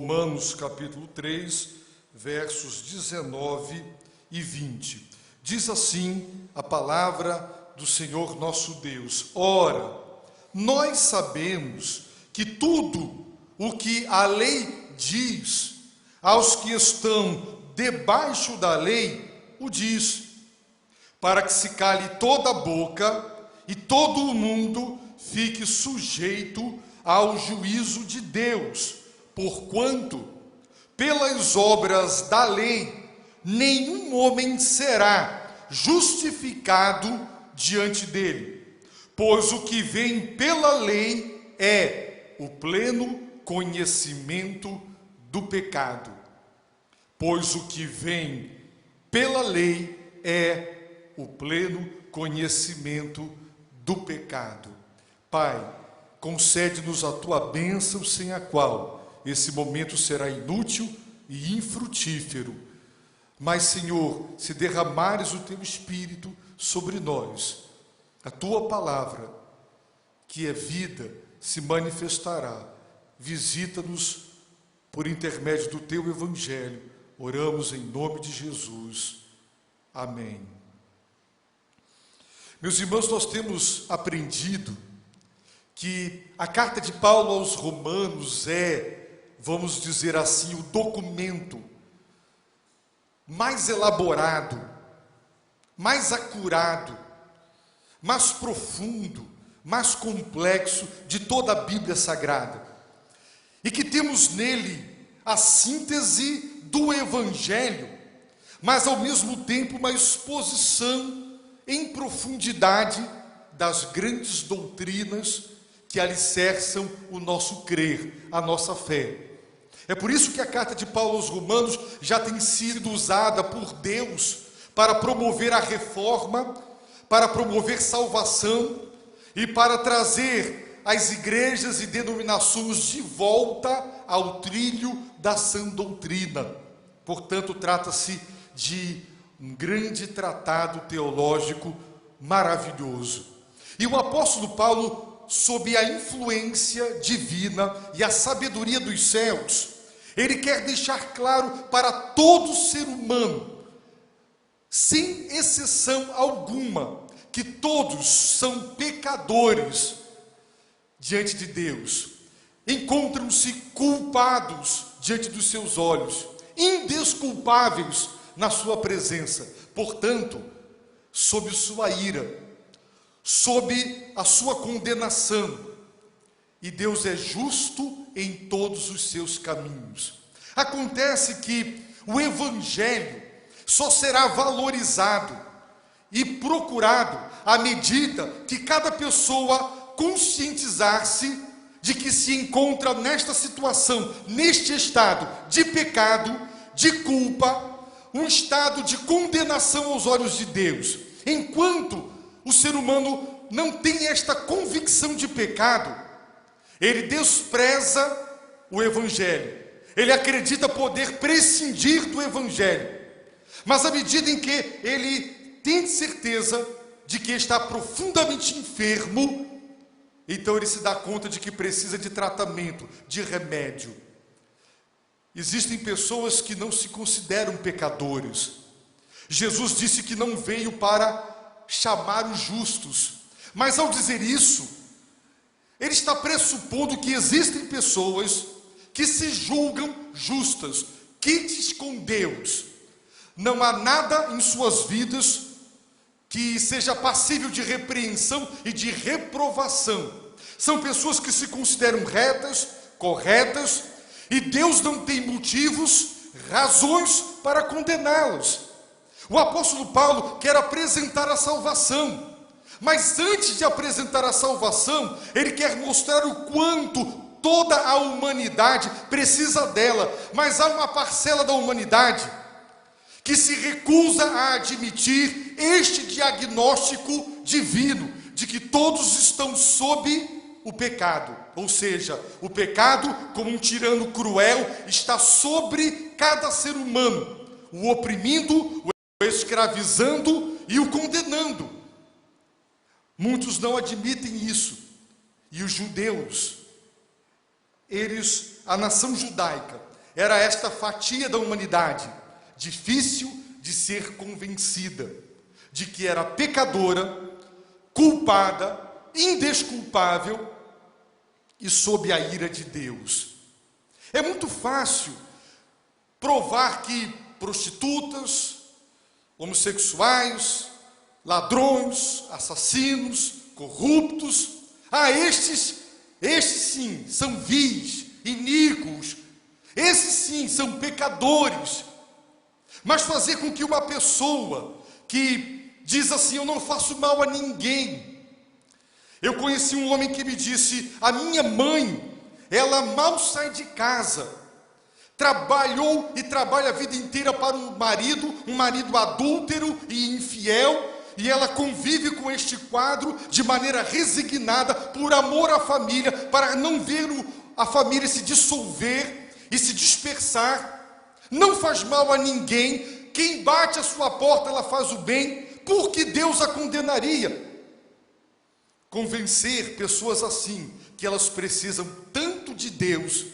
Romanos capítulo 3, versos 19 e 20. Diz assim a palavra do Senhor nosso Deus: Ora, nós sabemos que tudo o que a lei diz aos que estão debaixo da lei, o diz, para que se cale toda a boca e todo o mundo fique sujeito ao juízo de Deus, porquanto, pelas obras da lei, nenhum homem será justificado diante dele, pois o que vem pela lei é o pleno conhecimento do pecado. Pois o que vem pela lei é o pleno conhecimento do pecado. Pai, concede-nos a tua bênção, sem a qual esse momento será inútil e infrutífero. Mas, Senhor, se derramares o teu Espírito sobre nós, a tua palavra, que é vida, se manifestará. Visita-nos por intermédio do teu Evangelho. Oramos em nome de Jesus. Amém. Meus irmãos, nós temos aprendido que a carta de Paulo aos Romanos é, vamos dizer assim, o documento mais elaborado, mais acurado, mais profundo, mais complexo de toda a Bíblia Sagrada. E que temos nele a síntese do Evangelho, mas ao mesmo tempo uma exposição em profundidade das grandes doutrinas que alicerçam o nosso crer, a nossa fé. É por isso que a carta de Paulo aos Romanos já tem sido usada por Deus para promover a reforma, para promover salvação e para trazer as igrejas e denominações de volta ao trilho da sã doutrina. Portanto, trata-se de um grande tratado teológico maravilhoso. E o apóstolo Paulo, sob a influência divina e a sabedoria dos céus, ele quer deixar claro para todo ser humano, sem exceção alguma, que todos são pecadores diante de Deus, encontram-se culpados diante dos seus olhos, indesculpáveis na sua presença, portanto, sob sua ira, sob a sua condenação, e Deus é justo em todos os seus caminhos. Acontece que o Evangelho só será valorizado e procurado à medida que cada pessoa conscientizar-se de que se encontra nesta situação, neste estado de pecado, de culpa, um estado de condenação aos olhos de Deus. Enquanto o ser humano não tem esta convicção de pecado, ele despreza o Evangelho, ele acredita poder prescindir do Evangelho, mas à medida em que ele tem certeza de que está profundamente enfermo, então ele se dá conta de que precisa de tratamento, de remédio. Existem pessoas que não se consideram pecadores. Jesus disse que não veio para chamar os justos, mas ao dizer isso, ele está pressupondo que existem pessoas que se julgam justas, quites com Deus. Não há nada em suas vidas que seja passível de repreensão e de reprovação. São pessoas que se consideram retas, corretas, e Deus não tem motivos, razões para condená-las. O apóstolo Paulo quer apresentar a salvação, mas antes de apresentar a salvação, ele quer mostrar o quanto toda a humanidade precisa dela, mas há uma parcela da humanidade que se recusa a admitir este diagnóstico divino, de que todos estão sob o pecado, ou seja, o pecado, como um tirano cruel, está sobre cada ser humano, o oprimindo, o escravizando e o condenando. Muitos não admitem isso, e os judeus, a nação judaica, era esta fatia da humanidade, difícil de ser convencida de que era pecadora, culpada, indesculpável e sob a ira de Deus. É muito fácil provar que prostitutas, homossexuais, ladrões, assassinos, corruptos, estes sim são vis, iníquos, esses sim são pecadores. Mas fazer com que uma pessoa que diz assim, eu não faço mal a ninguém. Eu conheci um homem que me disse, a minha mãe, ela mal sai de casa, trabalhou e trabalha a vida inteira para um marido adúltero e infiel, e ela convive com este quadro de maneira resignada, por amor à família, para não ver a família se dissolver e se dispersar. Não faz mal a ninguém, quem bate a sua porta ela faz o bem, porque Deus a condenaria. Convencer pessoas assim, que elas precisam tanto de Deus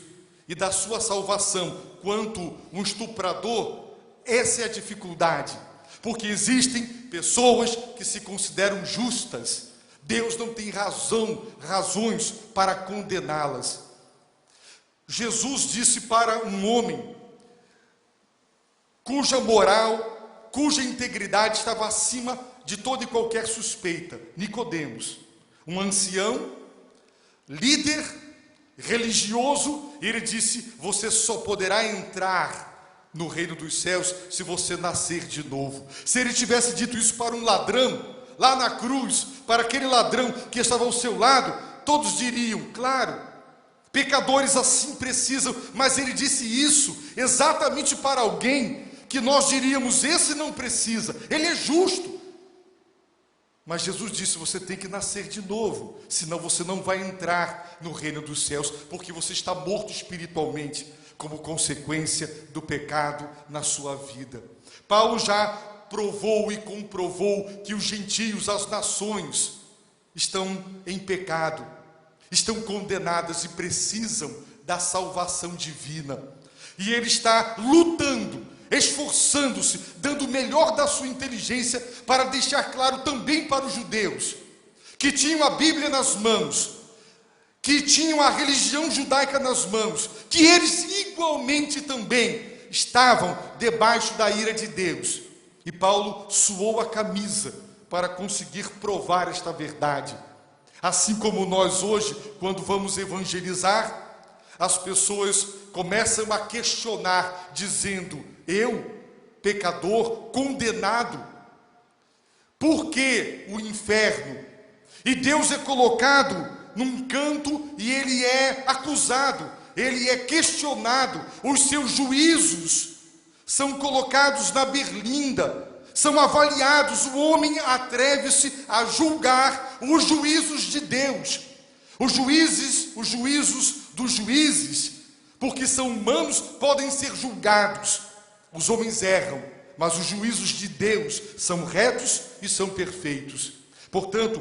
e da sua salvação, quanto um estuprador, essa é a dificuldade. Porque existem pessoas que se consideram justas, Deus não tem razões para condená-las. Jesus disse para um homem cuja moral, cuja integridade estava acima de toda e qualquer suspeita, Nicodemos, um ancião, líder religioso, e ele disse, você só poderá entrar no reino dos céus se você nascer de novo. Se ele tivesse dito isso para um ladrão, lá na cruz, para aquele ladrão que estava ao seu lado, todos diriam, claro, pecadores assim precisam, mas ele disse isso exatamente para alguém que nós diríamos, esse não precisa, ele é justo. Mas Jesus disse, você tem que nascer de novo, senão você não vai entrar no reino dos céus, porque você está morto espiritualmente, como consequência do pecado na sua vida. Paulo já provou e comprovou que os gentios, as nações, estão em pecado, estão condenadas e precisam da salvação divina. E ele está lutando, esforçando-se, dando o melhor da sua inteligência para deixar claro também para os judeus, que tinham a Bíblia nas mãos, que tinham a religião judaica nas mãos, que eles igualmente também estavam debaixo da ira de Deus. E Paulo suou a camisa para conseguir provar esta verdade. Assim como nós hoje, quando vamos evangelizar, as pessoas começam a questionar, dizendo, eu, pecador, condenado, por que o inferno? E Deus é colocado num canto e ele é acusado, ele é questionado, os seus juízos são colocados na berlinda, são avaliados, o homem atreve-se a julgar os juízos de Deus, os juízos dos juízes, porque são humanos, podem ser julgados, os homens erram, mas os juízos de Deus são retos e são perfeitos. Portanto,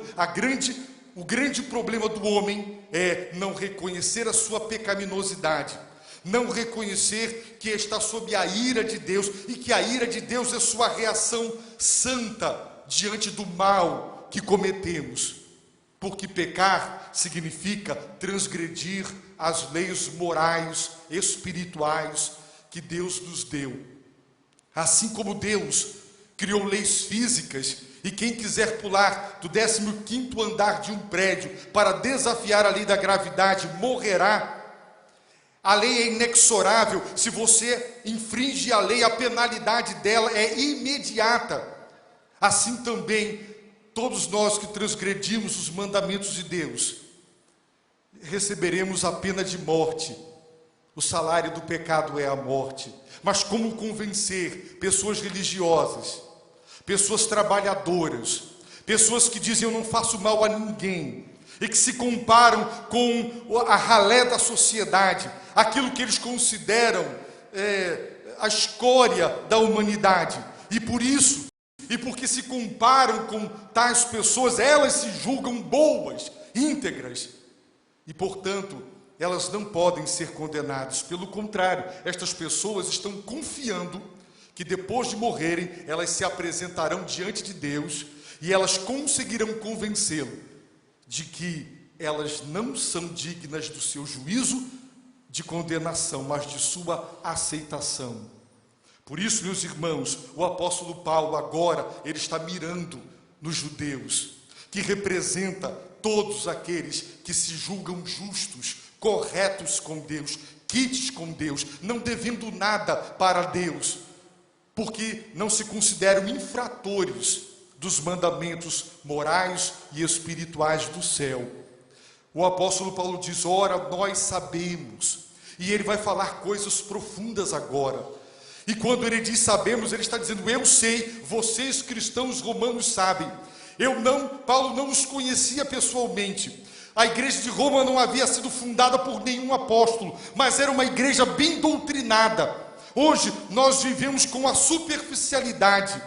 o grande problema do homem é não reconhecer a sua pecaminosidade, não reconhecer que está sob a ira de Deus, e que a ira de Deus é sua reação santa diante do mal que cometemos, porque pecar significa transgredir as leis morais, espirituais que Deus nos deu. Assim como Deus criou leis físicas, e quem quiser pular do 15º andar de um prédio para desafiar a lei da gravidade morrerá. A lei é inexorável, se você infringe a lei, a penalidade dela é imediata. Assim também, todos nós que transgredimos os mandamentos de Deus, receberemos a pena de morte. O salário do pecado é a morte. Mas como convencer pessoas religiosas, pessoas trabalhadoras, pessoas que dizem eu não faço mal a ninguém, e que se comparam com a ralé da sociedade, aquilo que eles consideram a escória da humanidade, e por isso, e porque se comparam com tais pessoas, elas se julgam boas, íntegras, e portanto elas não podem ser condenadas. Pelo contrário, estas pessoas estão confiando que depois de morrerem, elas se apresentarão diante de Deus e elas conseguirão convencê-lo de que elas não são dignas do seu juízo de condenação, mas de sua aceitação. Por isso, meus irmãos, o apóstolo Paulo agora, ele está mirando nos judeus, que representa todos aqueles que se julgam justos, corretos com Deus, quites com Deus, não devendo nada para Deus, porque não se consideram infratores dos mandamentos morais e espirituais do céu. O apóstolo Paulo diz: ora, nós sabemos, e ele vai falar coisas profundas agora. E quando ele diz sabemos, ele está dizendo: eu sei, vocês cristãos romanos sabem. Paulo não os conhecia pessoalmente. A igreja de Roma não havia sido fundada por nenhum apóstolo, mas era uma igreja bem doutrinada. Hoje nós vivemos com a superficialidade.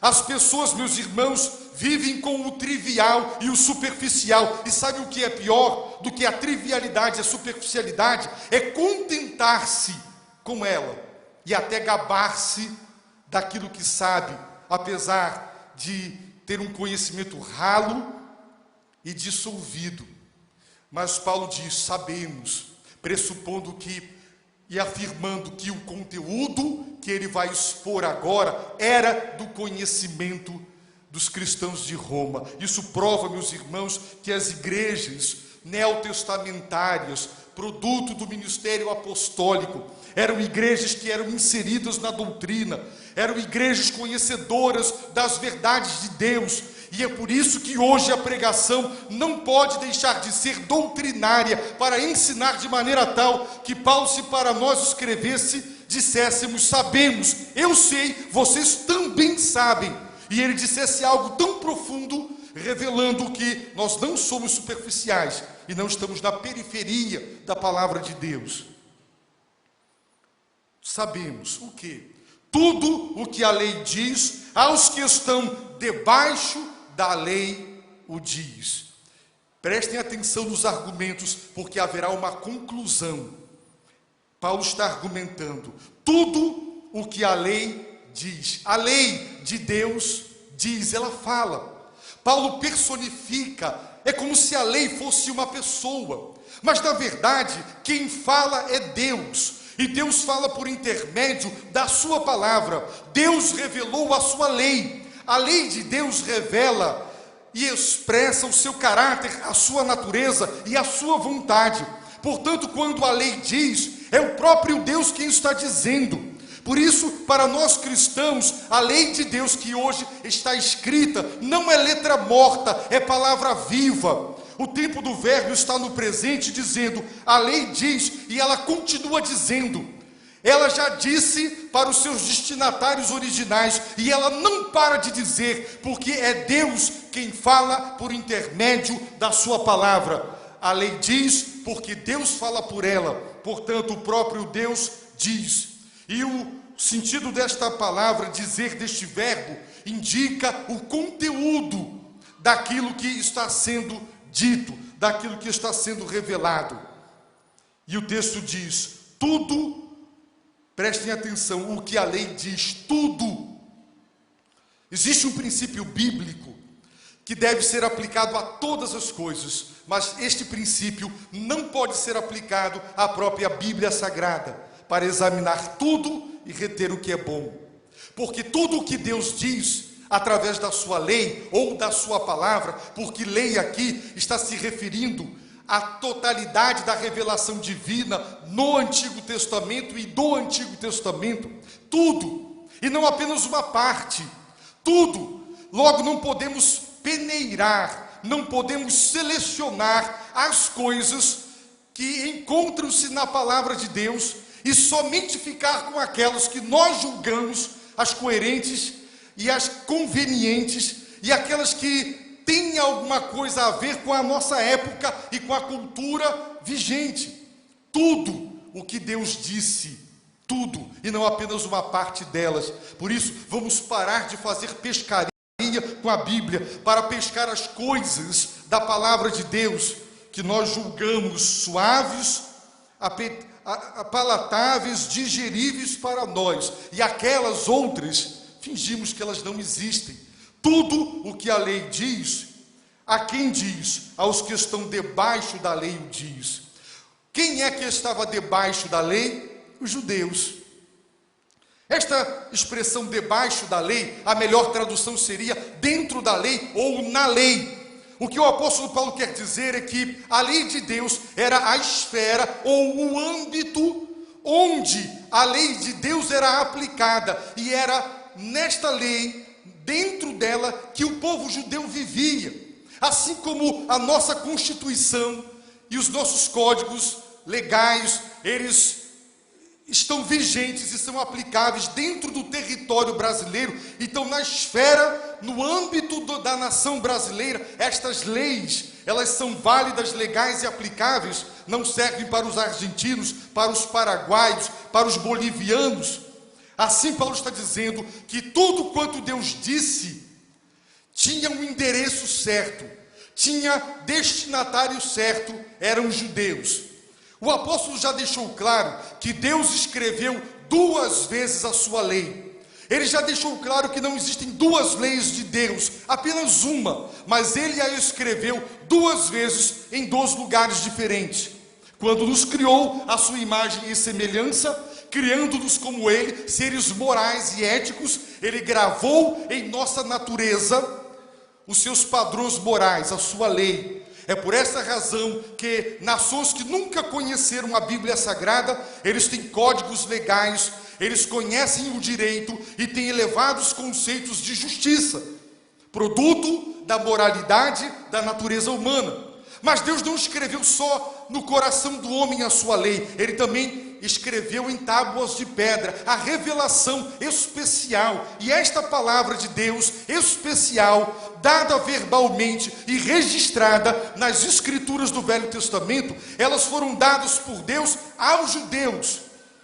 As pessoas, meus irmãos, vivem com o trivial e o superficial. E sabe o que é pior do que a trivialidade e a superficialidade? É contentar-se com ela e até gabar-se daquilo que sabe, apesar de ter um conhecimento ralo e dissolvido. Mas Paulo diz: sabemos, pressupondo que e afirmando que o conteúdo que ele vai expor agora era do conhecimento dos cristãos de Roma. Isso prova, meus irmãos, que as igrejas neotestamentárias, produto do ministério apostólico, eram igrejas que eram inseridas na doutrina, eram igrejas conhecedoras das verdades de Deus. E é por isso que hoje a pregação não pode deixar de ser doutrinária, para ensinar de maneira tal que Paulo, se para nós escrevesse, disséssemos: sabemos, eu sei, vocês também sabem. E ele dissesse algo tão profundo, revelando que nós não somos superficiais e não estamos na periferia da palavra de Deus. Sabemos o quê? Tudo o que a lei diz aos que estão debaixo da lei o diz. Prestem atenção nos argumentos, porque haverá uma conclusão. Paulo está argumentando tudo o que a lei diz. A lei de Deus diz, ela fala. Paulo personifica, é como se a lei fosse uma pessoa, mas na verdade quem fala é Deus. E Deus fala por intermédio da sua palavra. Deus revelou a sua lei. A lei de Deus revela e expressa o seu caráter, a sua natureza e a sua vontade. Portanto, quando a lei diz, é o próprio Deus quem está dizendo. Por isso, para nós cristãos, a lei de Deus que hoje está escrita não é letra morta, é palavra viva. O tempo do verbo está no presente, dizendo: a lei diz, e ela continua dizendo. Ela já disse para os seus destinatários originais, e ela não para de dizer, porque é Deus quem fala por intermédio da sua palavra. A lei diz porque Deus fala por ela, portanto o próprio Deus diz. E o sentido desta palavra, dizer, deste verbo, indica o conteúdo daquilo que está sendo dito, daquilo que está sendo revelado. E o texto diz: tudo. Prestem atenção, o que a lei diz, tudo. Existe um princípio bíblico que deve ser aplicado a todas as coisas, mas este princípio não pode ser aplicado à própria Bíblia Sagrada, para examinar tudo e reter o que é bom. Porque tudo o que Deus diz, através da sua lei ou da sua palavra, porque lei aqui está se referindo a totalidade da revelação divina no Antigo Testamento e do Antigo Testamento, tudo, e não apenas uma parte, tudo. Logo, não podemos peneirar, não podemos selecionar as coisas que encontram-se na palavra de Deus e somente ficar com aquelas que nós julgamos as coerentes e as convenientes e aquelas que tem alguma coisa a ver com a nossa época e com a cultura vigente. Tudo o que Deus disse, tudo, e não apenas uma parte delas. Por isso, vamos parar de fazer pescaria com a Bíblia, para pescar as coisas da palavra de Deus, que nós julgamos suaves palatáveis, digeríveis para nós, e aquelas outras, fingimos que elas não existem. Tudo o que a lei diz, a quem diz? Aos que estão debaixo da lei o diz. Quem é que estava debaixo da lei? Os judeus. Esta expressão debaixo da lei, a melhor tradução seria dentro da lei ou na lei. O que o apóstolo Paulo quer dizer é que a lei de Deus era a esfera ou o âmbito onde a lei de Deus era aplicada, e era nesta lei, dentro dela, que o povo judeu vivia. Assim como a nossa Constituição e os nossos códigos legais, eles estão vigentes e são aplicáveis dentro do território brasileiro. Então, na esfera, no âmbito da nação brasileira, estas leis, elas são válidas, legais e aplicáveis. Não servem para os argentinos, para os paraguaios, para os bolivianos. Assim, Paulo está dizendo que tudo quanto Deus disse tinha um endereço certo, tinha destinatário certo, eram os judeus. O apóstolo já deixou claro que Deus escreveu 2 vezes a sua lei. Ele já deixou claro que não existem 2 leis de Deus, apenas uma, mas ele a escreveu 2 vezes em 2 lugares diferentes. Quando nos criou a sua imagem e semelhança, criando-nos como ele, seres morais e éticos, ele gravou em nossa natureza os seus padrões morais, a sua lei. É por essa razão que nações que nunca conheceram a Bíblia Sagrada, eles têm códigos legais, eles conhecem o direito e têm elevados conceitos de justiça, produto da moralidade da natureza humana. Mas Deus não escreveu só no coração do homem a sua lei, ele também escreveu em tábuas de pedra a revelação especial. E esta palavra de Deus especial, dada verbalmente e registrada nas escrituras do Velho Testamento, elas foram dadas por Deus aos judeus,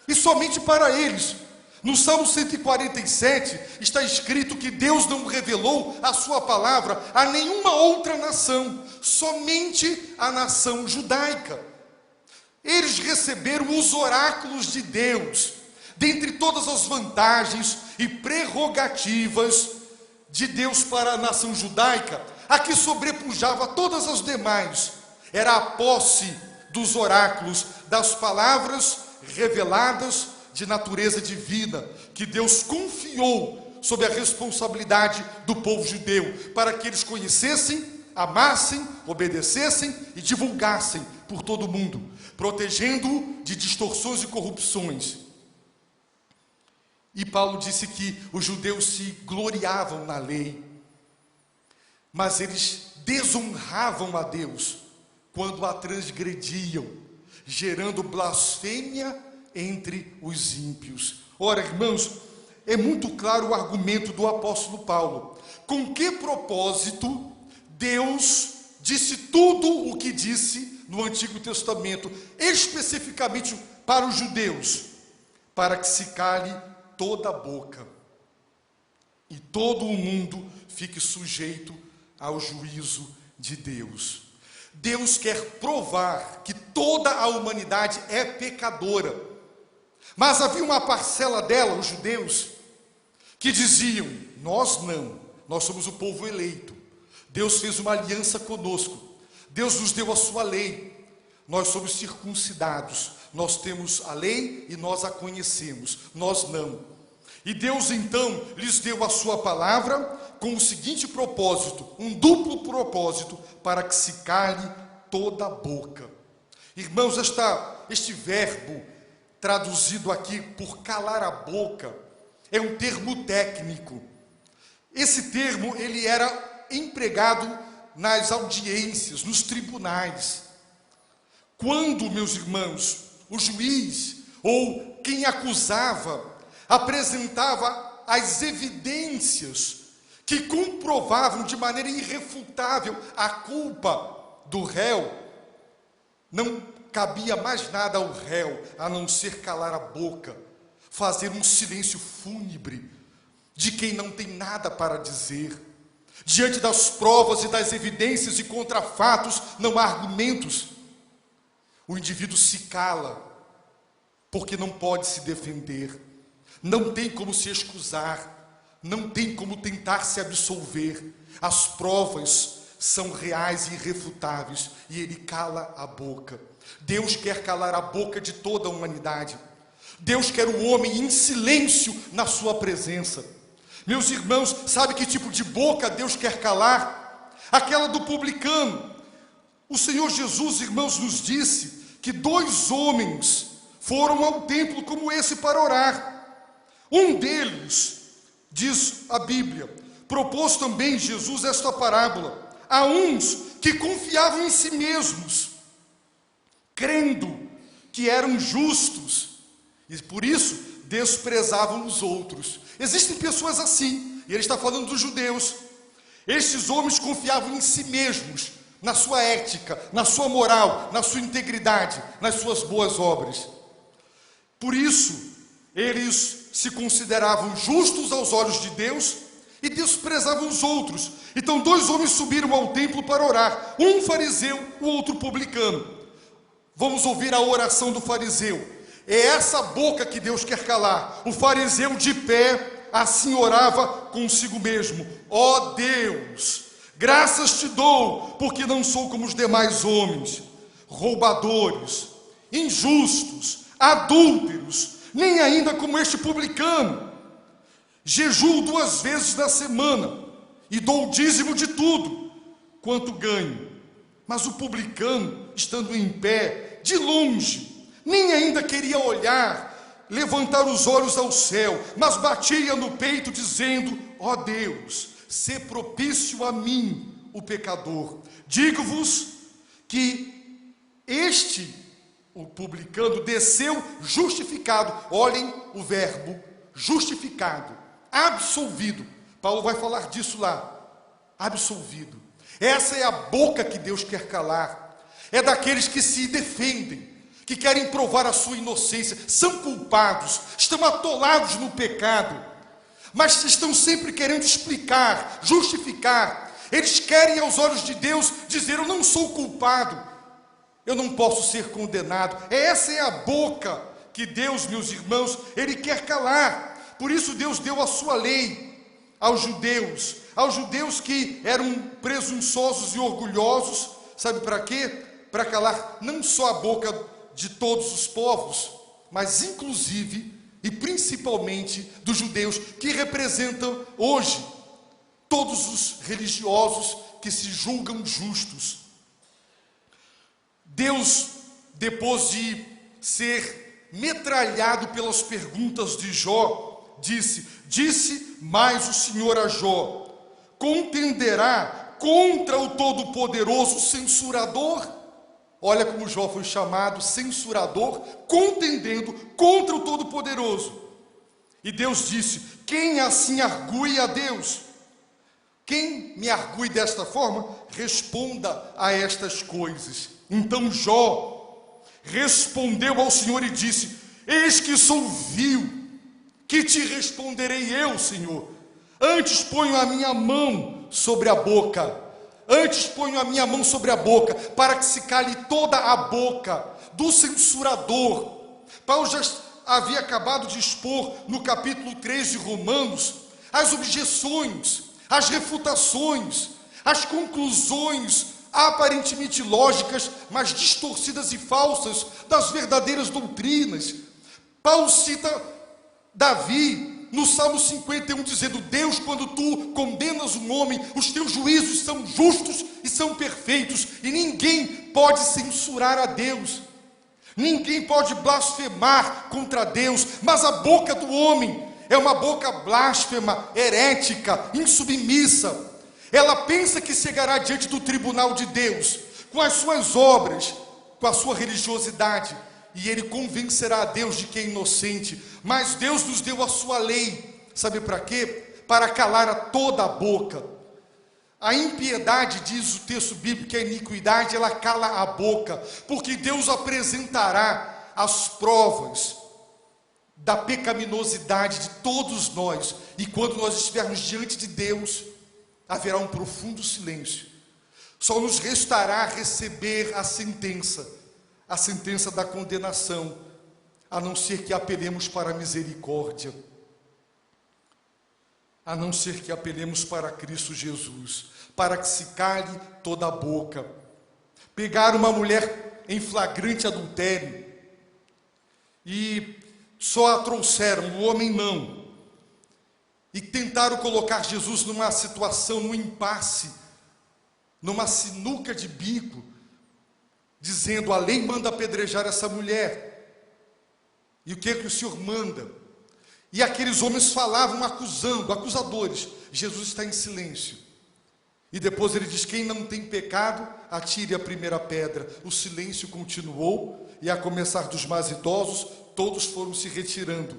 e somente para eles. No Salmo 147 está escrito que Deus não revelou a sua palavra a nenhuma outra nação, somente a nação judaica. Eles receberam os oráculos de Deus. Dentre todas as vantagens e prerrogativas de Deus para a nação judaica, a que sobrepujava todas as demais era a posse dos oráculos, das palavras reveladas de natureza divina, que Deus confiou sob a responsabilidade do povo judeu, para que eles conhecessem, amassem, obedecessem e divulgassem por todo o mundo, protegendo-o de distorções e corrupções. E Paulo disse que os judeus se gloriavam na lei, mas eles desonravam a Deus quando a transgrediam, gerando blasfêmia entre os ímpios. Ora, irmãos, é muito claro o argumento do apóstolo Paulo. Com que propósito Deus disse tudo o que disse no Antigo Testamento, especificamente para os judeus? Para que se cale toda a boca e todo o mundo fique sujeito ao juízo de Deus. Deus quer provar que toda a humanidade é pecadora. Mas havia uma parcela dela, os judeus, que diziam: nós não, nós somos o povo eleito. Deus fez uma aliança conosco. Deus nos deu a sua lei. Nós somos circuncidados. Nós temos a lei e nós a conhecemos. Nós não. E Deus então lhes deu a sua palavra com o seguinte propósito, um duplo propósito, para que se cale toda a boca. Irmãos, este verbo traduzido aqui por calar a boca é um termo técnico. Esse termo ele era empregado nas audiências, nos tribunais. Quando, meus irmãos, o juiz ou quem acusava apresentava as evidências que comprovavam de maneira irrefutável a culpa do réu, não cabia mais nada ao réu a não ser calar a boca, fazer um silêncio fúnebre de quem não tem nada para dizer. Diante das provas e das evidências e contra fatos, não há argumentos. O indivíduo se cala porque não pode se defender, não tem como se excusar, não tem como tentar se absolver. As provas são reais e irrefutáveis, e ele cala a boca. Deus quer calar a boca de toda a humanidade. Deus quer o homem em silêncio na sua presença. Meus irmãos, sabe que tipo de boca Deus quer calar? Aquela do publicano. O Senhor Jesus, irmãos, nos disse que 2 homens foram ao templo como esse para orar. Um deles, diz a Bíblia, propôs também Jesus esta parábola a uns que confiavam em si mesmos, crendo que eram justos, e por isso desprezavam os outros. Existem pessoas assim, e ele está falando dos judeus. Estes homens confiavam em si mesmos, na sua ética, na sua moral, na sua integridade, nas suas boas obras. Por isso, eles se consideravam justos aos olhos de Deus e desprezavam os outros. Então 2 homens subiram ao templo para orar, um fariseu, o outro publicano. Vamos ouvir a oração do fariseu. É essa boca que Deus quer calar. O fariseu de pé, assim orava consigo mesmo: ó Deus, graças te dou, porque não sou como os demais homens, roubadores, injustos, adúlteros, nem ainda como este publicano. Jejuo 2 vezes na semana e dou o dízimo de tudo quanto ganho. Mas o publicano, estando em pé, de longe, nem ainda queria olhar, levantar os olhos ao céu, mas batia no peito, dizendo: ó Deus, sê propício a mim, o pecador. Digo-vos que o publicano, desceu justificado. Olhem o verbo justificado, absolvido. Paulo vai falar disso lá. Absolvido. Essa é a boca que Deus quer calar. É daqueles que se defendem, que querem provar a sua inocência, são culpados, estão atolados no pecado, mas estão sempre querendo explicar, justificar. Eles querem, aos olhos de Deus, dizer: eu não sou culpado, eu não posso ser condenado. Essa é a boca que Deus, meus irmãos, Ele quer calar. Por isso Deus deu a sua lei aos judeus que eram presunçosos e orgulhosos. Sabe para quê? Para calar não só a boca de todos os povos, mas inclusive e principalmente dos judeus, que representam hoje todos os religiosos que se julgam justos. Deus, depois de ser metralhado pelas perguntas de Jó, disse mais o Senhor a Jó: contenderá contra o Todo-Poderoso censurador? Olha como Jó foi chamado, censurador, contendendo contra o Todo-Poderoso. E Deus disse: quem assim argue a Deus? Quem me argue desta forma, responda a estas coisas. Então Jó respondeu ao Senhor e disse: eis que sou vil, que te responderei eu, Senhor? Antes ponho a minha mão sobre a boca, para que se cale toda a boca do censurador. Paulo já havia acabado de expor no capítulo 3 de Romanos as objeções, as refutações, as conclusões aparentemente lógicas, mas distorcidas e falsas das verdadeiras doutrinas. Paulo cita Davi no Salmo 51, dizendo: Deus, quando tu condenas um homem, os teus juízos são justos e são perfeitos, e ninguém pode censurar a Deus, ninguém pode blasfemar contra Deus. Mas a boca do homem é uma boca blasfema, herética, insubmissa. Ela pensa que chegará diante do tribunal de Deus com as suas obras, com a sua religiosidade, e ele convencerá a Deus de que é inocente. Mas Deus nos deu a sua lei, sabe para quê? Para calar a toda a boca. A impiedade, diz o texto bíblico, que a iniquidade, ela cala a boca, porque Deus apresentará as provas da pecaminosidade de todos nós, e quando nós estivermos diante de Deus, haverá um profundo silêncio. Só nos restará receber a sentença da condenação, a não ser que apelemos para a misericórdia, a não ser que apelemos para Cristo Jesus, para que se cale toda a boca. Pegar uma mulher em flagrante adultério e só a trouxeram, o homem não, e tentaram colocar Jesus numa situação, num impasse, numa sinuca de bico, dizendo: a lei manda apedrejar essa mulher, e o que é que o Senhor manda? E aqueles homens falavam acusando, acusadores. Jesus está em silêncio, e depois ele diz: quem não tem pecado, atire a primeira pedra. O silêncio continuou, e a começar dos mais idosos, todos foram se retirando,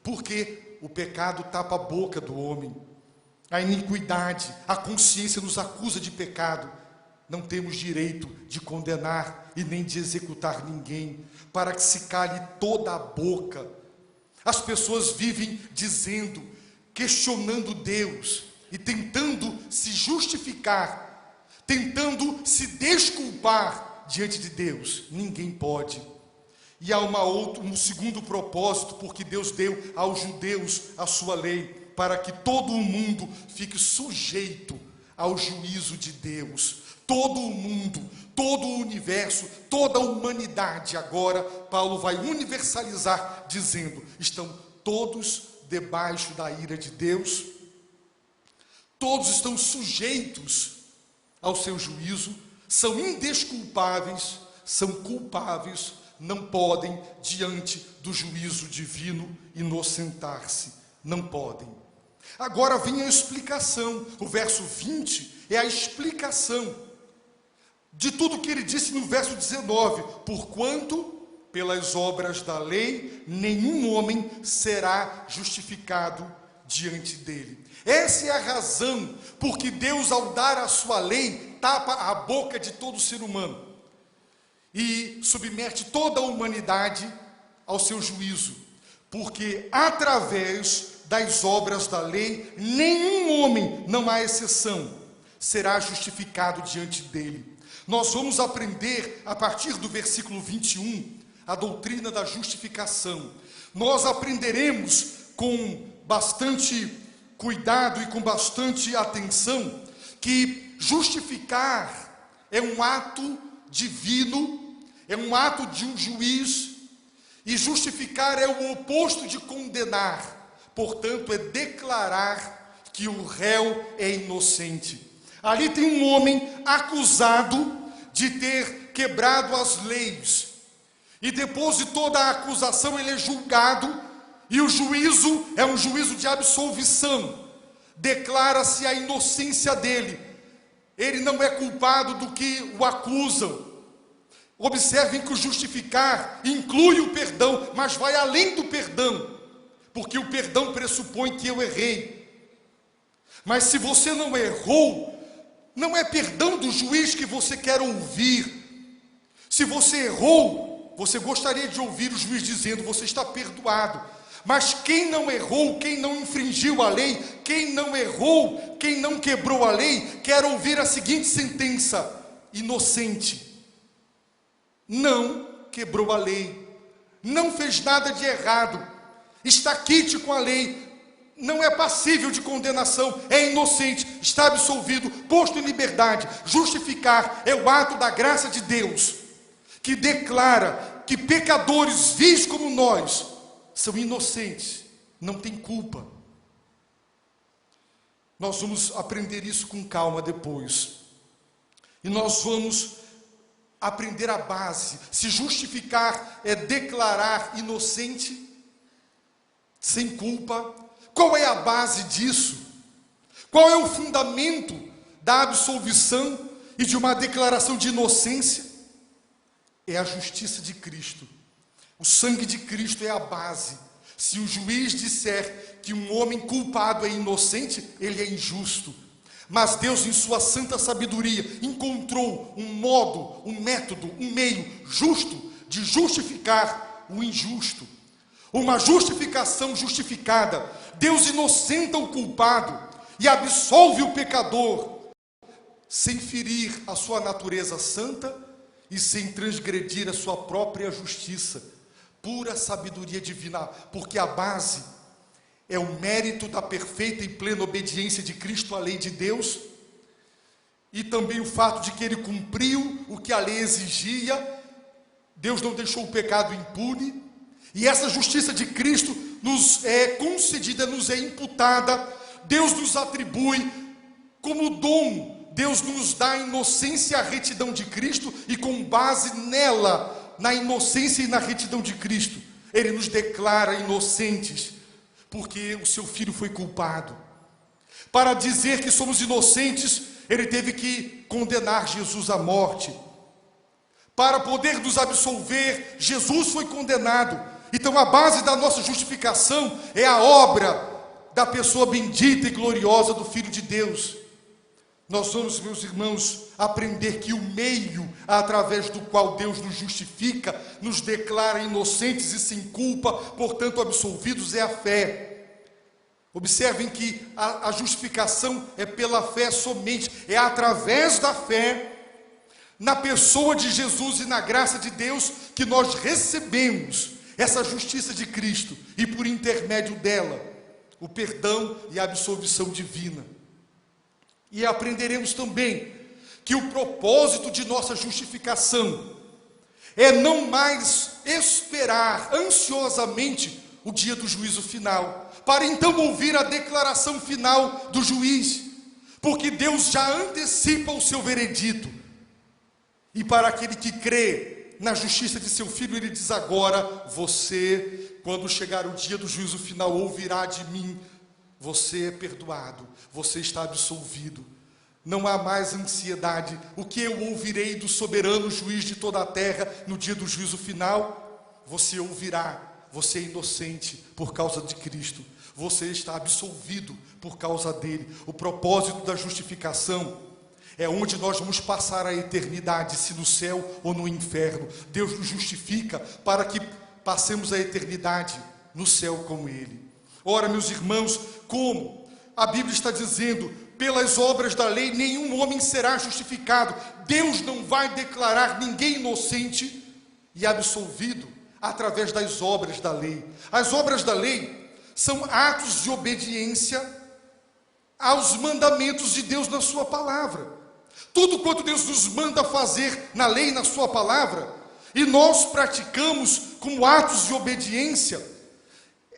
porque o pecado tapa a boca do homem, a iniquidade, a consciência nos acusa de pecado. Não temos direito de condenar e nem de executar ninguém, para que se cale toda a boca. As pessoas vivem dizendo, questionando Deus e tentando se justificar, tentando se desculpar diante de Deus. Ninguém pode. E há um segundo propósito, porque Deus deu aos judeus a sua lei, para que todo o mundo fique sujeito ao juízo de Deus. Todo o mundo, todo o universo, toda a humanidade. Agora Paulo vai universalizar, dizendo: estão todos debaixo da ira de Deus, todos estão sujeitos ao seu juízo, são indesculpáveis, são culpáveis, não podem, diante do juízo divino, inocentar-se, não podem. Agora vem a explicação. O verso 20 é a explicação de tudo que ele disse no verso 19: porquanto, pelas obras da lei, nenhum homem será justificado diante dele. Essa é a razão porque Deus, ao dar a sua lei, tapa a boca de todo ser humano e submete toda a humanidade ao seu juízo, porque através das obras da lei, nenhum homem, não há exceção, será justificado diante dele. Nós vamos aprender, a partir do versículo 21, a doutrina da justificação. Nós aprenderemos com bastante cuidado e com bastante atenção que justificar é um ato divino, é um ato de um juiz, e justificar é o oposto de condenar. Portanto, é declarar que o réu é inocente. Ali tem um homem acusado de ter quebrado as leis, e depois de toda a acusação ele é julgado, e o juízo é um juízo de absolvição. Declara-se a inocência dele, ele não é culpado do que o acusam. Observem que o justificar inclui o perdão, mas vai além do perdão, porque o perdão pressupõe que eu errei. Mas se você não errou, não é perdão do juiz que você quer ouvir. Se você errou, você gostaria de ouvir o juiz dizendo: você está perdoado. Mas quem não errou, quem não infringiu a lei, quem não errou, quem não quebrou a lei, quer ouvir a seguinte sentença: inocente. Não quebrou a lei, não fez nada de errado, está quite com a lei, não é passível de condenação, é inocente, está absolvido, posto em liberdade. Justificar é o ato da graça de Deus, que declara que pecadores vis como nós são inocentes, não têm culpa. Nós vamos aprender isso com calma depois, e nós vamos aprender a base. Se justificar é declarar inocente, sem culpa, qual é a base disso? Qual é o fundamento da absolvição e de uma declaração de inocência? É a justiça de Cristo. O sangue de Cristo é a base. Se o juiz disser que um homem culpado é inocente, ele é injusto. Mas Deus, em sua santa sabedoria, encontrou um modo, um método, um meio justo de justificar o injusto. Uma justificação justificada. Deus inocenta o culpado e absolve o pecador, sem ferir a sua natureza santa e sem transgredir a sua própria justiça. pura sabedoria divina, porque a base é o mérito da perfeita e plena obediência de Cristo à lei de Deus, e também o fato de que ele cumpriu o que a lei exigia. Deus não deixou o pecado impune, e essa justiça de Cristo nos é concedida, nos é imputada. Deus nos atribui como dom, Deus nos dá a inocência e a retidão de Cristo, e com base nela, na inocência e na retidão de Cristo, ele nos declara inocentes, porque o seu filho foi culpado. Para dizer que somos inocentes, ele teve que condenar Jesus à morte. Para poder nos absolver, Jesus foi condenado. Então a base da nossa justificação é a obra da pessoa bendita e gloriosa do Filho de Deus. Nós vamos, meus irmãos, aprender que o meio através do qual Deus nos justifica, nos declara inocentes e sem culpa, portanto absolvidos, é a fé. Observem que a justificação é pela fé somente, é através da fé, na pessoa de Jesus e na graça de Deus, que nós recebemos essa justiça de Cristo, e por intermédio dela, o perdão e a absolvição divina. E aprenderemos também que o propósito de nossa justificação é não mais esperar ansiosamente o dia do juízo final, para então ouvir a declaração final do juiz, porque Deus já antecipa o seu veredito. E para aquele que crê na justiça de seu Filho, ele diz agora: você, quando chegar o dia do juízo final, ouvirá de mim, você é perdoado, você está absolvido. Não há mais ansiedade. O que eu ouvirei do soberano juiz de toda a terra no dia do juízo final? Você ouvirá: você é inocente por causa de Cristo, você está absolvido por causa dele. O propósito da justificação é onde nós vamos passar a eternidade, se no céu ou no inferno. Deus nos justifica para que passemos a eternidade no céu com ele. Ora, meus irmãos, como a Bíblia está dizendo, pelas obras da lei nenhum homem será justificado. Deus não vai declarar ninguém inocente e absolvido através das obras da lei. As obras da lei são atos de obediência aos mandamentos de Deus na sua palavra. Tudo quanto Deus nos manda fazer na lei e na sua palavra, e nós praticamos como atos de obediência,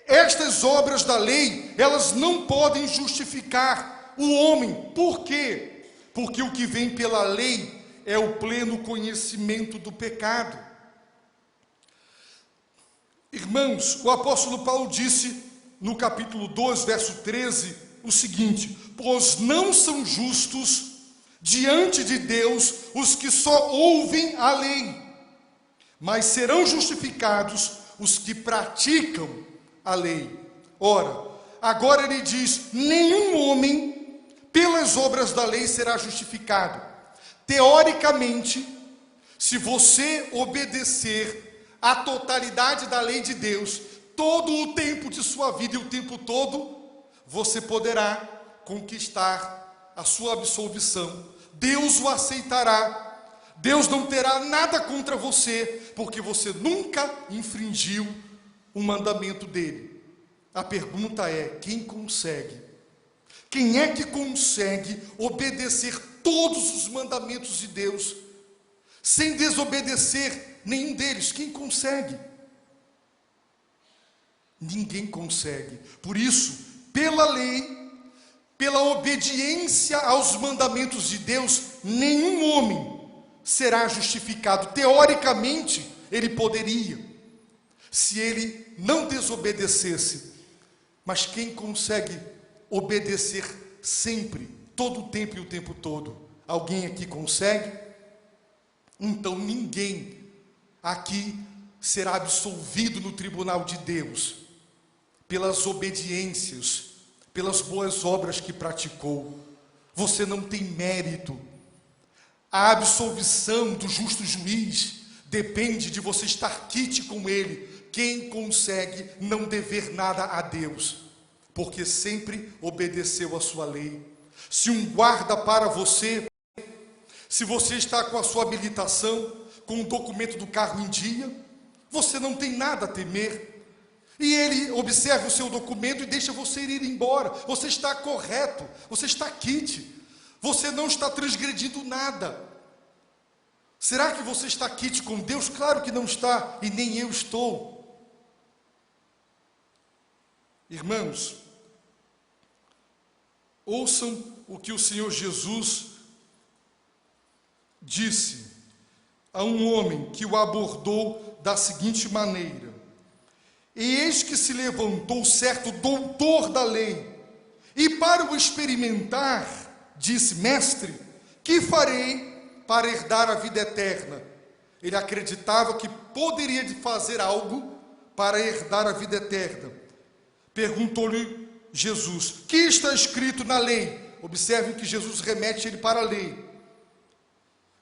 estas obras da lei, elas não podem justificar o homem. Por quê? Porque o que vem pela lei é o pleno conhecimento do pecado. Irmãos, o apóstolo Paulo disse no capítulo 2, verso 13, o seguinte: pois não são justos diante de Deus os que só ouvem a lei, mas serão justificados os que praticam a lei. Ora, agora ele diz: nenhum homem pelas obras da lei será justificado. Teoricamente, se você obedecer a totalidade da lei de Deus, todo o tempo de sua vida e o tempo todo, você poderá conquistar a sua absolvição. Deus o aceitará. Deus não terá nada contra você, porque você nunca infringiu o mandamento dele. A pergunta é: quem consegue? Quem é que consegue obedecer todos os mandamentos de Deus sem desobedecer nenhum deles? Quem consegue? Ninguém consegue. Por isso, pela lei, pela obediência aos mandamentos de Deus, nenhum homem será justificado. Teoricamente, ele poderia, se ele não desobedecesse. Mas quem consegue obedecer sempre, todo o tempo e o tempo todo? Alguém aqui consegue? Então ninguém aqui será absolvido no tribunal de Deus pelas obediências, pelas boas obras que praticou. Você não tem mérito. A absolvição do justo juiz depende de você estar quite com ele. Quem consegue não dever nada a Deus, porque sempre obedeceu a sua lei. Se um guarda para você, se você está com a sua habilitação, com o documento do carro em dia, você não tem nada a temer. E ele observa o seu documento e deixa você ir embora. Você está correto, você está quite, você não está transgredindo nada. Será que você está quite com Deus? Claro que não está, e nem eu estou. Irmãos, ouçam o que o Senhor Jesus disse a um homem que o abordou da seguinte maneira: e eis que se levantou certo doutor da lei, e para o experimentar, disse: mestre, que farei para herdar a vida eterna? Ele acreditava que poderia fazer algo para herdar a vida eterna. Perguntou-lhe Jesus: que está escrito na lei? Observem que Jesus remete ele para a lei.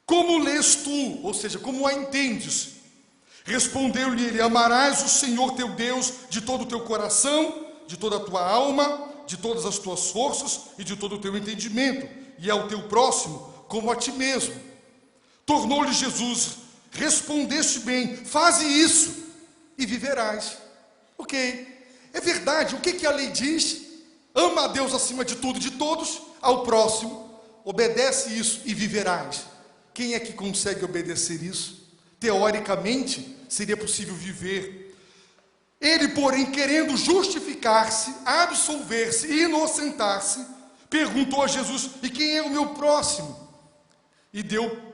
Como lês tu? Ou seja, como a entendes? Respondeu-lhe ele: amarás o Senhor teu Deus de todo o teu coração, de toda a tua alma, de todas as tuas forças e de todo o teu entendimento, e ao teu próximo como a ti mesmo. Tornou-lhe Jesus: respondeste bem, faze isso e viverás. Ok, é verdade. O que a lei diz? Ama a Deus acima de tudo e de todos, ao próximo, obedece isso e viverás. Quem é que consegue obedecer isso? Teoricamente, seria possível viver. Ele, porém, querendo justificar-se, absolver-se e inocentar-se, perguntou a Jesus: e quem é o meu próximo? E deu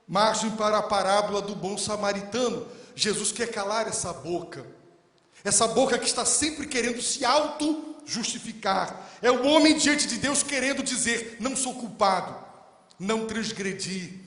margem para a parábola do bom samaritano. Jesus quer calar essa boca que está sempre querendo se auto-justificar. É o homem diante de Deus querendo dizer: não sou culpado, não transgredi.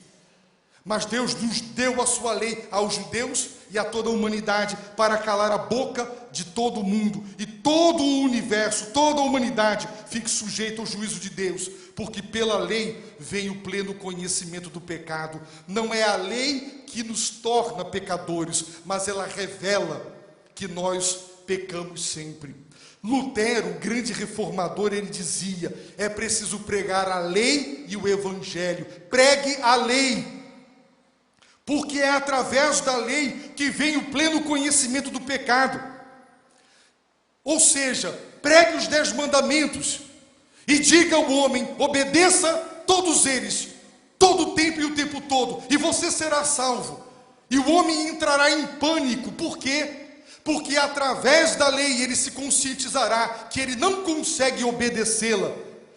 Mas Deus nos deu a sua lei aos judeus e a toda a humanidade para calar a boca de todo mundo, e todo o universo, toda a humanidade fique sujeita ao juízo de Deus, porque pela lei vem o pleno conhecimento do pecado. Não é a lei que nos torna pecadores, mas ela revela que nós pecamos sempre. Lutero, o grande reformador, ele dizia: é preciso pregar a lei e o evangelho. Pregue a lei, porque é através da lei que vem o pleno conhecimento do pecado. Ou seja, pregue os 10 mandamentos e diga ao homem: obedeça todos eles, todo o tempo e o tempo todo, e você será salvo. E o homem entrará em pânico. Por quê? Porque através da lei ele se conscientizará que ele não consegue obedecê-la.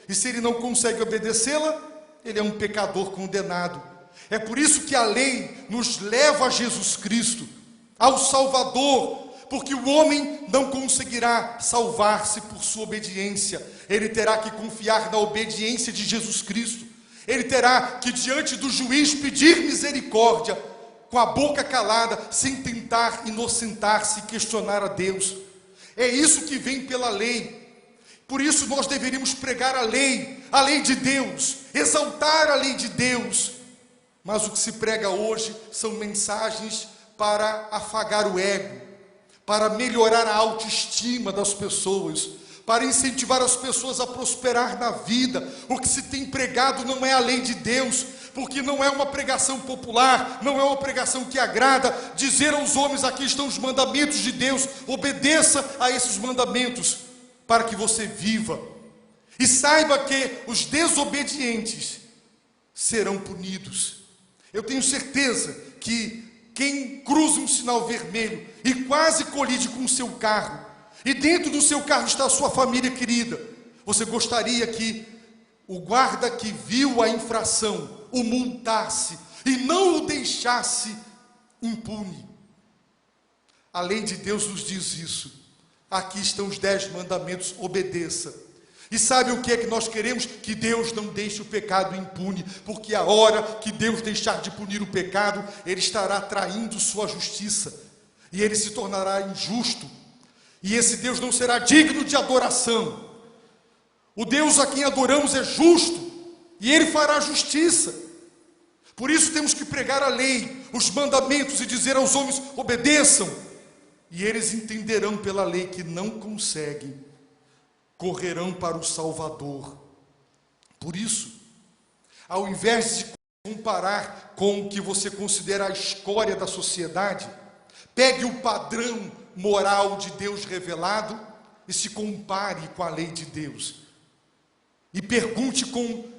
E se ele não consegue obedecê-la, ele é um pecador condenado. É por isso que a lei nos leva a Jesus Cristo, ao Salvador, porque o homem não conseguirá salvar-se por sua obediência. Ele terá que confiar na obediência de Jesus Cristo. Ele terá que, diante do juiz, pedir misericórdia, com a boca calada, sem tentar inocentar-se e questionar a Deus. É isso que vem pela lei. Por isso nós deveríamos pregar a lei de Deus, exaltar a lei de Deus. Mas o que se prega hoje são mensagens para afagar o ego, para melhorar a autoestima das pessoas, para incentivar as pessoas a prosperar na vida. O que se tem pregado não é a lei de Deus, porque não é uma pregação popular, não é uma pregação que agrada dizer aos homens: aqui estão os mandamentos de Deus, obedeça a esses mandamentos, para que você viva. E saiba que os desobedientes serão punidos. Eu tenho certeza que quem cruza um sinal vermelho e quase colide com o seu carro, e dentro do seu carro está a sua família querida, você gostaria que o guarda que viu a infração o multasse e não o deixasse impune. A lei de Deus nos diz isso. Aqui estão os 10 mandamentos, obedeça. E sabe o que é que nós queremos? Que Deus não deixe o pecado impune, porque a hora que Deus deixar de punir o pecado, Ele estará traindo sua justiça, e Ele se tornará injusto, e esse Deus não será digno de adoração. O Deus a quem adoramos é justo, e Ele fará justiça. Por isso temos que pregar a lei, os mandamentos, e dizer aos homens: obedeçam, e eles entenderão pela lei que não conseguem, correrão para o Salvador. Por isso, ao invés de comparar com o que você considera a escória da sociedade, Pegue o padrão moral de Deus revelado e se compare com a lei de Deus. E pergunte com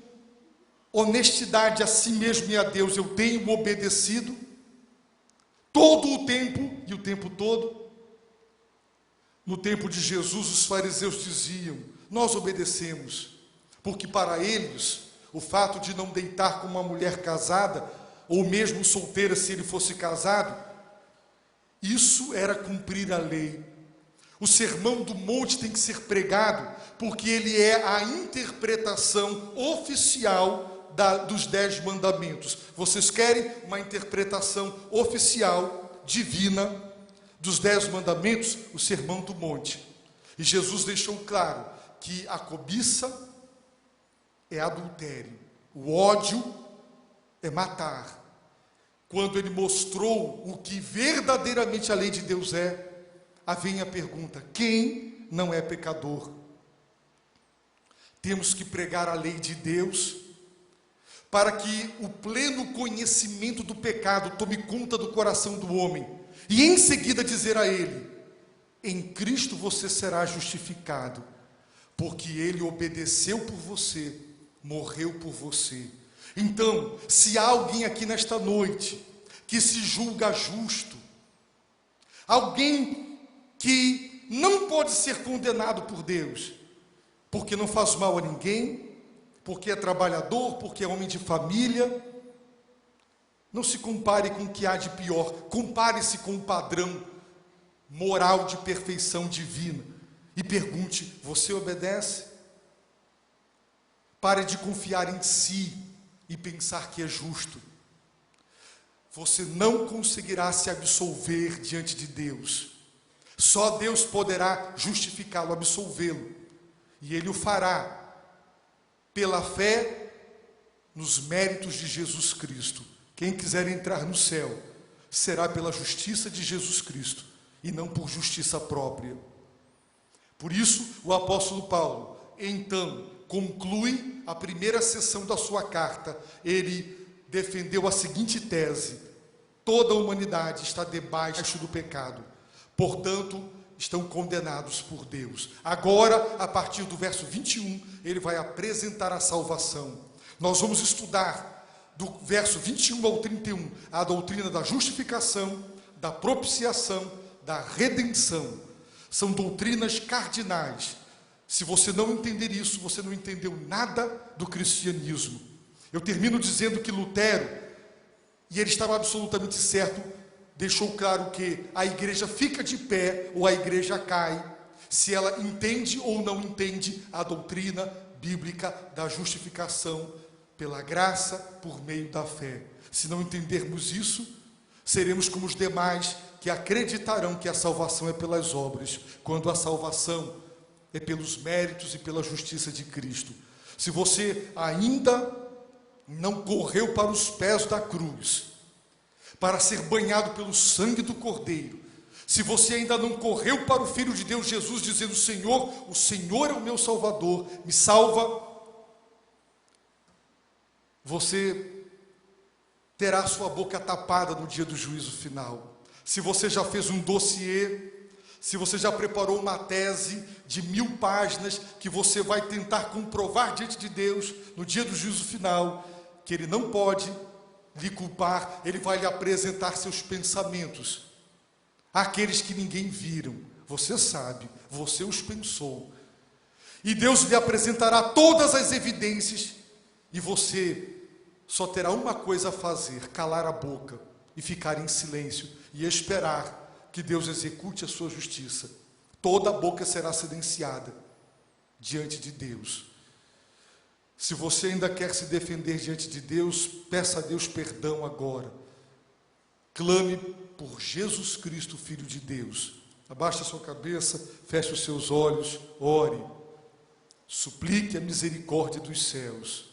honestidade a si mesmo e a Deus: eu tenho obedecido todo o tempo e o tempo todo? No tempo de Jesus, os fariseus diziam: nós obedecemos, porque para eles o fato de não deitar com uma mulher casada, ou mesmo solteira se ele fosse casado, isso era cumprir a lei. O Sermão do Monte tem que ser pregado, porque ele é a interpretação oficial dos 10 mandamentos. Vocês querem uma interpretação oficial, divina, dos 10 mandamentos? O Sermão do Monte. E Jesus deixou claro que a cobiça é adultério, o ódio é matar. Quando ele mostrou o que verdadeiramente a lei de Deus é, vem a pergunta: quem não é pecador? Temos que pregar a lei de Deus, para que o pleno conhecimento do pecado tome conta do coração do homem, e em seguida dizer a ele: em Cristo você será justificado, porque ele obedeceu por você, morreu por você. Então, se há alguém aqui nesta noite que se julga justo, alguém que não pode ser condenado por Deus, porque não faz mal a ninguém, porque é trabalhador, porque é homem de família, não se compare com o que há de pior, compare-se com o padrão moral de perfeição divina e pergunte: você obedece? Pare de confiar em si e pensar que é justo. Você não conseguirá se absolver diante de Deus. Só Deus poderá justificá-lo, absolvê-lo. E Ele o fará pela fé nos méritos de Jesus Cristo. Quem quiser entrar no céu será pela justiça de Jesus Cristo e não por justiça própria. Por isso, o apóstolo Paulo, então, conclui a primeira sessão da sua carta. Ele defendeu a seguinte tese: toda a humanidade está debaixo do pecado, portanto, estão condenados por Deus. Agora, a partir do verso 21, ele vai apresentar a salvação. Nós vamos estudar do verso 21 ao 31 a doutrina da justificação, da propiciação, da redenção. São doutrinas cardinais. Se você não entender isso, você não entendeu nada do cristianismo. Eu termino dizendo que Lutero, e ele estava absolutamente certo, deixou claro que a igreja fica de pé ou a igreja cai, se ela entende ou não entende a doutrina bíblica da justificação pela graça por meio da fé. Se não entendermos isso, seremos como os demais que acreditarão que a salvação é pelas obras, quando a salvação é pelos méritos e pela justiça de Cristo. Se você ainda não correu para os pés da cruz, para ser banhado pelo sangue do Cordeiro, se você ainda não correu para o Filho de Deus Jesus, dizendo: Senhor, o Senhor é o meu Salvador, me salva, você terá sua boca tapada no dia do juízo final. Se você já fez um dossiê, se você já preparou uma tese de 1000 páginas, que você vai tentar comprovar diante de Deus, no dia do juízo final, que Ele não pode lhe culpar, Ele vai lhe apresentar seus pensamentos, aqueles que ninguém viram, você sabe, você os pensou, e Deus lhe apresentará todas as evidências, e você só terá uma coisa a fazer: calar a boca e ficar em silêncio e esperar que Deus execute a sua justiça. Toda a boca será silenciada diante de Deus. Se você ainda quer se defender diante de Deus, peça a Deus perdão agora. Clame por Jesus Cristo, Filho de Deus. Abaixe a sua cabeça, feche os seus olhos, ore. Suplique a misericórdia dos céus.